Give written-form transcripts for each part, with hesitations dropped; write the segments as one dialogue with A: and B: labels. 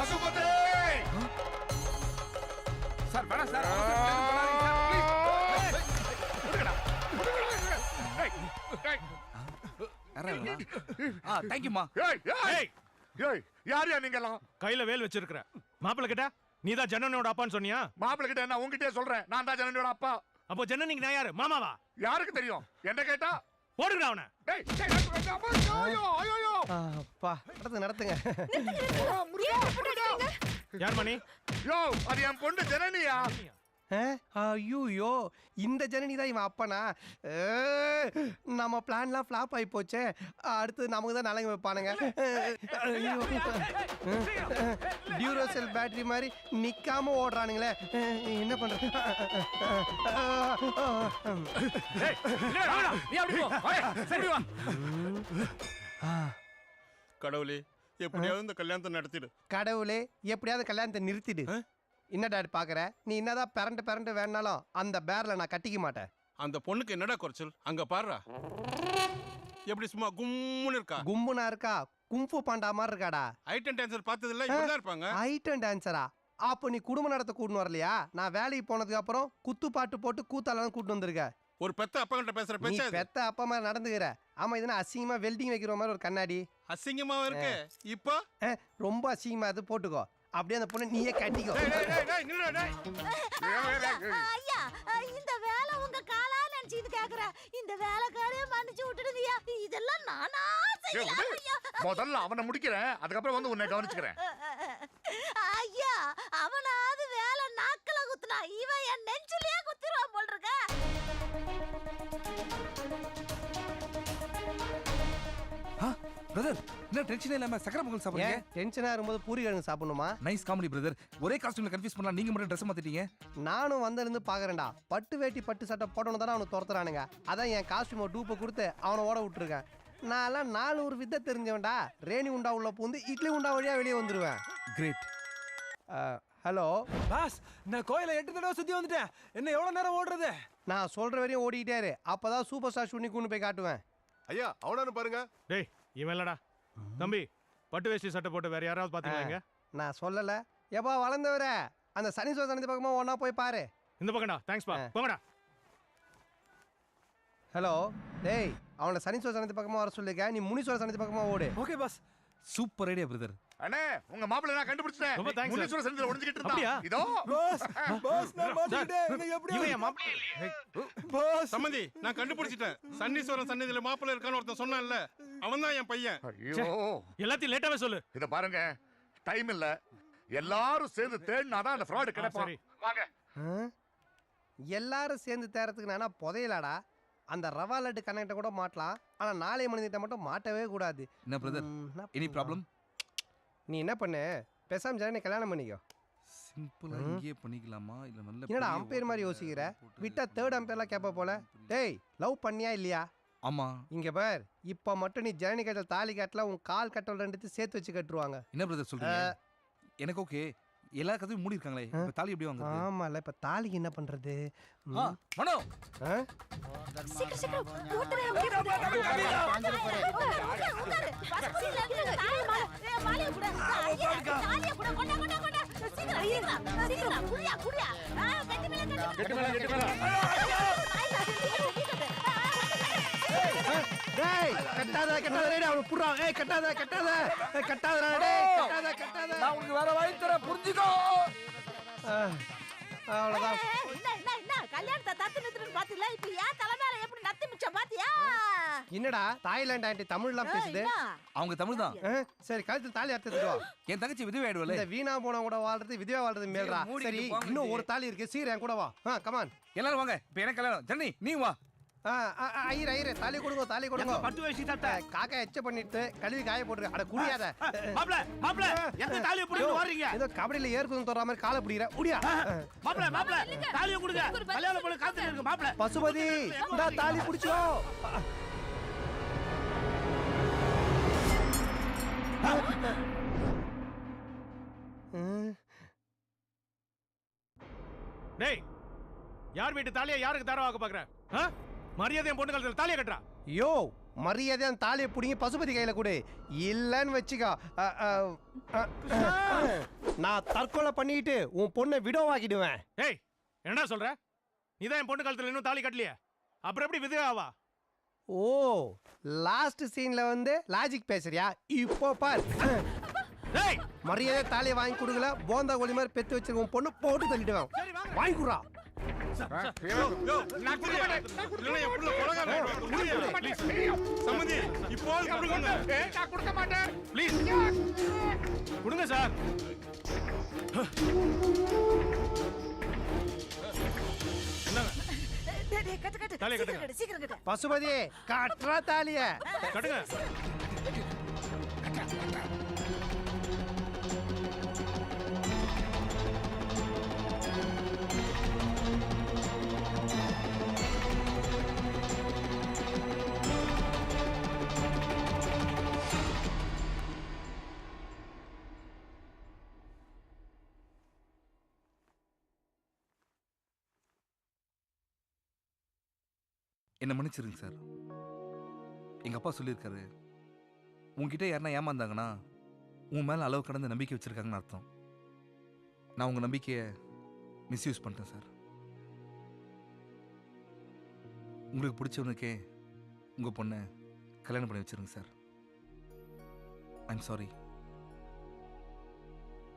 A: Pasupathi
B: sir வேணாம் sir தேங்க்யூமா.
A: யாரையா நீங்கெல்லாம்?
C: கையில வேல் வச்சிருக்கிற மாப்பிள்ள கிட்ட நீதான் ஜனனியோட அப்பான்னு சொன்னியா?
A: மாப்பிள்ள கிட்ட என்ன உங்ககிட்டயே சொல்றேன், நான் தான் ஜனனியோட அப்பா.
C: அப்போ ஜனனிக்கு நான் யாரு? மாமாவா?
A: யாருக்கு தெரியும்? என்ன கேட்டா
C: போடுங்கடா அவனை.
D: நடத்துங்க.
C: யார் மணி?
A: யோ அது என் பொண்ணு ஜனனியா.
D: ஐயோ இந்த ஜனனி தான் இவன் அப்பனா? நம்ம பிளான்லாம் ஃப்ளாப் ஆகி போச்சே. அடுத்து நமக்கு தான் நலங்க வைப்பானுங்க. டியூரோசெல் பேட்டரி மாதிரி நிக்காம ஓடுறானுங்களே, என்ன பண்றது?
E: கடவுளே எப்படியாவது இந்த கல்யாணத்தை நடத்திடு.
D: கடவுளே எப்படியாவது கல்யாணத்தை நிறுத்திடு. என்ன டாடி பாக்குற? நீ என்னதான் பிறண்டு வேணாலும் அந்த பேர்ல நான் கட்டிக்க மாட்டேன்.
E: அந்த பொண்ணுக்கு என்னடா குறைச்சல்? அங்க பாருடா, எப்படி சும்மா கும்முன்னு இருக்கா.
D: கும்புனா இருக்கா? கும்பு பாண்டா மாதிரி இருக்காடா.
E: ஐட்டம் டான்சர் பார்த்தது இல்ல, இப்படிதான் இருப்பாங்க.
D: ஐட்டம் டான்சரா? அப்போ நீ குடும்ப நடத்த கூட்டின்னு வரலையா? நான் வேலைக்கு போனதுக்கு அப்புறம் குத்து பாட்டு போட்டு கூத்தாலாம் கூட்டு வந்திருக்க.
E: ஒரு பெத்த அப்பா கிட்ட பேசுற
D: நீ
E: பேச்சா?
D: பெத்த அப்பா மாதிரி நடந்துக்கிற. ஆமா, இதுனா அசிங்கமா வெல்டிங் வைக்கிற மாதிரி ஒரு கண்ணாடி.
E: அசிங்கமாவும் இருக்கு. இப்போ
D: ரொம்ப அசிங்கமா அது போட்டுக்கோ. அப்படியே அந்த பொண்ணு நீயே கட்டிக்கோ.
F: ஐயா, இந்த வேலை உங்க காலா நினைச்சிட்டு கேக்குற. இந்த வேலைக்காரைய மன்னிச்சு விட்டுடுங்கய்யா. இதெல்லாம் நானா செய்யலாம் ஐயா.
A: முதல்ல அவனை முடிக்கிறேன், அதுக்கப்புறம் வந்து உன்னை கவனிச்சுக்கிறேன்.
F: ஐயா, அவனாவது வேலை நாக்கல குத்துனா, இவன் என் நெஞ்சிலேயே குத்திடுவான் போல் இருக்க.
B: பிரதர் என்ன டென்ஷனே இல்லாம சக்கரை பொங்கல் சாப்பிடுறீங்க?
D: டென்ஷனா இருக்கும்போது பூரி கிழங்கு சாப்பிடணுமா?
B: Nice comedy brother. ஒரே காஸ்டியூம்ல கன்ஃபியூஸ் பண்ணலாம், நீங்க மட்டும் ட்ரெஸ் மாத்திட்டீங்க.
D: நானும் வந்திருந்து பாக்குறேன்டா. பட்டு வேட்டி பட்டு சட்டை போடணும் தானே அவனை துரத்துறானுங்க. அதான் என் காஸ்டியூமை டூப்பை கொடுத்து அவனை ஓட விட்டுருக்கேன். நான்லாம் 4 வித்தை தெரிஞ்சவன்டா. ரேணி உண்டா உள்ள பூந்து இட்லி உண்டா வழியா வெளியே வந்துருவேன்.
B: கிரேட்.
D: ஹலோ
G: பாஸ், நான் கோயிலை 8 தடவை சுத்தி வந்துட்டேன். என்ன எவ்வளவு நேரம் ஓடுறது?
D: நான் சொல்ற வரையும் ஓடிக்கிட்டே. அப்பதான் சூப்பர் ஸ்டார் ஷூனி கொண்டு போய் காட்டுவேன்.
A: ஐயா அவனானு பாருங்க.
C: டேய் இவன் இல்லடா தம்பி. பட்டு வேஷ்டி சட்டை போட்டு வேற யாராவது பாத்தீங்களா?
D: நான் சொல்லல. எப்பா வளர்ந்தவர அந்த சனீஸ்வர சன்னதி பக்கமா ஒன்னா போய் பாரு.
C: இந்த பக்கம்டா. தேங்க்ஸ் பா. போங்கடா.
D: ஹலோ டேய், அவனை சனீஸ்வர சன்னதி பக்கமா வர சொல்லிருக்க. நீ முனீஸ்வர சன்னதி பக்கமா ஓடு.
G: Okay boss.
B: Super idea brother.
A: அண்ணே உங்க மாப்பிள்ளை நான் கண்டுபிடிச்சேன்.
C: ரொம்ப தேங்க்ஸ்.
A: முனீஸ்வர சன்னதில ஒளிஞ்சிட்டு இருந்தான்.
C: அப்படியா?
A: இதோ
G: பாஸ், பாஸ் நான் மாட்டிட்டேன். என்ன எப்படி?
C: இவன் என் மாப்பிள்ளை இல்லையே.
G: பாஸ்
E: சம்மந்தி, நான் கண்டுபிடிச்சிட்டேன். சன்னீஸ்வரன் சன்னதியில மாப்பிள்ளை இருக்கான்னு ஒருத்தன் சொன்னான்ல, அவன் தான் என் பையன்.
A: ஐயோ
C: எல்லாத்தையும் லேட்டாவே சொல்லு.
A: இத பாருங்க, டைம் இல்ல. எல்லாரும் சேர்ந்து தேடினாதான் அந்த ஃப்ராட் கிடைப்பான்.
C: சரி.
A: வாங்க.
D: எல்லாரும் சேர்ந்து தேறதுக்கு நானா புதையலாடா. அந்த ரவா லட்டு கனெக்ட கூட மாட்டலாம். ஆனா நாளை மணிதிட்ட மட்டும் மாட்டவே கூடாது.
B: என்ன பிரதர், எனி ப்ராப்ளம்?
D: நீ என்ன பண்ணு, பேசாம ஜனனி கல்யாணம் பண்ணிக்கோ.
B: சிம்பிளா இங்கேயே பண்ணிக்கலாமா இல்ல நல்ல
D: என்னடா அம்பையர் மாதிரி யோசிக்கிற? விட்டா தேர்ட் அம்பையர்லாம் கேட்ப போல. டேய் லவ் பண்ணியா இல்லையா?
B: ஆமா.
D: இங்க பார், இப்ப மட்டும் நீ ஜனனி கட்டல் தாலி கட்டல உன் கால் கட்டல் ரெண்டுத்தையும் சேர்த்து வச்சு கட்டுருவாங்க.
B: என்ன பிரதர் சொல்றீங்க? எனக்கு ஓகே. எல்லா கதையும் மூடி இருக்காங்களே, இப்ப தாலி எப்படி வாங்குறது?
D: ஆமால, இப்ப தாலிக்கு என்ன பண்றது?
B: மனோ
F: சீக்கிரம் சீக்கிரம் ஓட்டுறே. மாலைய கூட தாலிய கூட கொண்டா கொண்டா கொண்டா. சீக்கிரம் சீக்கிரம் சீக்கிரம் குடியா குடியா. கெட்டி மேல கெட்டி மேல.
D: டேய் கட்டாத கட்டாத டேய், அவன புறா. ஏய் கட்டாத கட்டாத கட்டாதடா டேய், கட்டாத கட்டாத.
B: நான் உங்களுக்கு வேற வழி தரேன், புரிஞ்சுக்கோ.
D: அவ்வளவுதான்.
F: என்ன கல்யாணத்தை தத்து நிறுத்துன்னு பாத்தீங்களா? இப்ப ஏன் தலைமையில எப்படி நத்தி மிச்சம் பாத்தியா?
D: என்னடா தாய்லாந்து ஆண்டி தமிழ்லாம் பேசுது?
B: அவங்க தமிழ் தான்.
D: சரி கழுத்துல தாலி அறுத்துட்டு வா.
B: என் தங்கச்சி விதவை ஆயிடுவல.
D: இந்த வீணா போன கூட வாழ்றது விதவை வாழ்றது மேல்றா. சரி இன்னும் ஒரு தாலி இருக்கு, சீர் என் கூட வா. கமான்
B: எல்லாரும் வாங்க. இப்ப எனக்கு கல்யாணம். ஜனனி நீ வா.
D: ஐயரே தாலி கொடுங்க, தாலி கொடுங்க.
C: பட்டு வேஷ்டி சட்டை
D: காக்கா எச்ச பண்ணிட்டு கழுவி காய போட்டுரு. அட குடியாத.
C: மாப்ள மாப்ள எந்த தாலியை புடிச்சு வர்றீங்க?
D: ஏதோ கபடியில ஏர்க்குதுன்னு தோற மாதிரி காலை புடிற. குடியா.
C: மாப்ள மாப்ள தாலியை கொடுங்க. கல்யாணம் பண்ண காத்துட்டு இருக்கு மாப்ள.
D: பசுபதி இந்த தாலி புடிச்சோ.
C: டேய் யார் வீட்டு தாலியை யாருக்கு தாரவாக்க பாக்குற? மரியாதை என் பொண்ணு கழுத்துல தாலியை கட்டுறா.
D: யோ மரியாதை அந்த தாலியை பிடிங்கி பசுபதி கையில கொடு. இல்லன்னு வச்சுக்கோ நான் தற்கொலை பண்ணிட்டு உன் பொண்ணை விடோவாக்கிடுவேன்.
C: ஏய் என்னடா சொல்ற? நீதான் என் பொண்ணு கழுத்துல இன்னும் தாலி கட்டலையே, அப்புறம் எப்படி விதவை ஆவா?
D: ஓ லாஸ்ட் சீன்ல வந்து லாஜிக் பேசுறியா? இப்போ பார்.
C: ஏய்
D: மரியாதை தாலியை வாங்கி கொடுக்கல போந்தா கோழி மாதிரி பெத்து வச்சிருக்க உன் பொண்ணு போட்டு தள்ளிடுவேன். வாங்கி கொடுறா.
E: நான் கொடுக்க மாட்டேன். இல்லைன்னா என் புள்ள கொலைகாரன் ஆயிடுவான். Please. சம்மந்தி இப்போவாது கொடுங்க.
A: நான் கொடுக்க மாட்டேன்.
C: ப்ளீஸ் கொடுங்க சார்.
F: கட்டு
C: தாலியை
F: சீக்கிரம்
C: கட்டுங்க.
F: கட்டு சீக்கிரம் கட்டு.
D: பசுபதி காட்டுறா தாலிய.
C: கட்டுங்க.
B: என்ன மன்னிச்சிருங்க சார். எங்கள் அப்பா சொல்லியிருக்காரு, உங்ககிட்ட யாருன்னா ஏமாந்தாங்கன்னா உன் மேலே அளவு கடந்த நம்பிக்கை வச்சுருக்காங்கன்னு அர்த்தம். நான் உங்கள் நம்பிக்கையை மிஸ்யூஸ் பண்ணிட்டேன் சார். உங்களுக்கு பிடிச்சவனுக்கே உங்கள் பொண்ணை கல்யாணம் பண்ணி வச்சுருங்க sir. I'm sorry.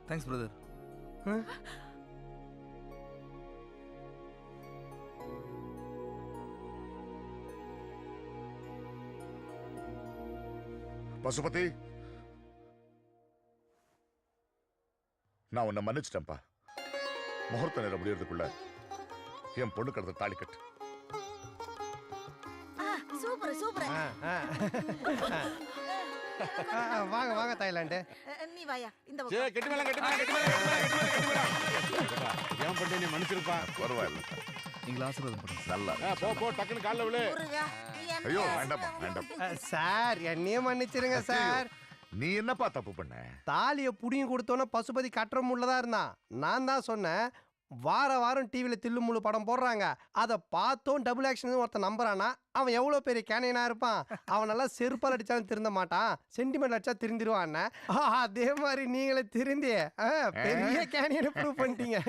B: Thanks brother.
A: Pasupathi, நான் உன்னை மன்னிச்சிட்டேன்ப்பா. முகூர்த்த நேரம் முடியறதுக்குள்ள என் பொண்ணு கடத்த தாலி கட்டு.
F: Super super.
D: வாங்க வாங்க தாய்லாண்டு.
F: நீ வாயா இந்த
E: சே
F: பக்கம்.
E: கெட்டி மேல கெட்டி மேல கெட்டி மேல கெட்டி மேல கெட்டி மேல. ஏன் பண்ணி நீ மன்னிச்சிருப்பா.
A: பரவாயில்ல,
B: எங்களை ஆசீர்வாதம் பண்ணுங்க.
A: நல்லா
E: போ போ டக்குன்னு கால்ல விழு.
F: முருகா, நீ என்ன
A: ஐயோ
F: ஆசீர்வாதம்
A: வேண்டாம் வேண்டாம்.
D: சார் என்னையும் மன்னிச்சிருங்க சார்.
A: நீ என்னப்பா தப்பு பண்ண?
D: தாலியை புடிங்கி கொடுத்தோன்னே பசுபதி கட்டுற முள்ளதான் இருந்தான். நான் தான் சொன்னேன், வாரம் டிவியில் தில்லு முள்ளு படம் போடுறாங்க, அதை பார்த்தோம் டபுள் ஆக்ஷன் ஒருத்தன் நம்புறானா அவன் எவ்வளோ பெரிய கேனையனா இருப்பான். அவன் நல்லா செருப்பால் அடிச்சாலும் திருந்த மாட்டான், சென்டிமெண்ட் அடிச்சா திருந்திருவான். அதே மாதிரி நீங்களே திருந்தி பெரிய கேனையனை ப்ரூவ் பண்ணிட்டீங்க.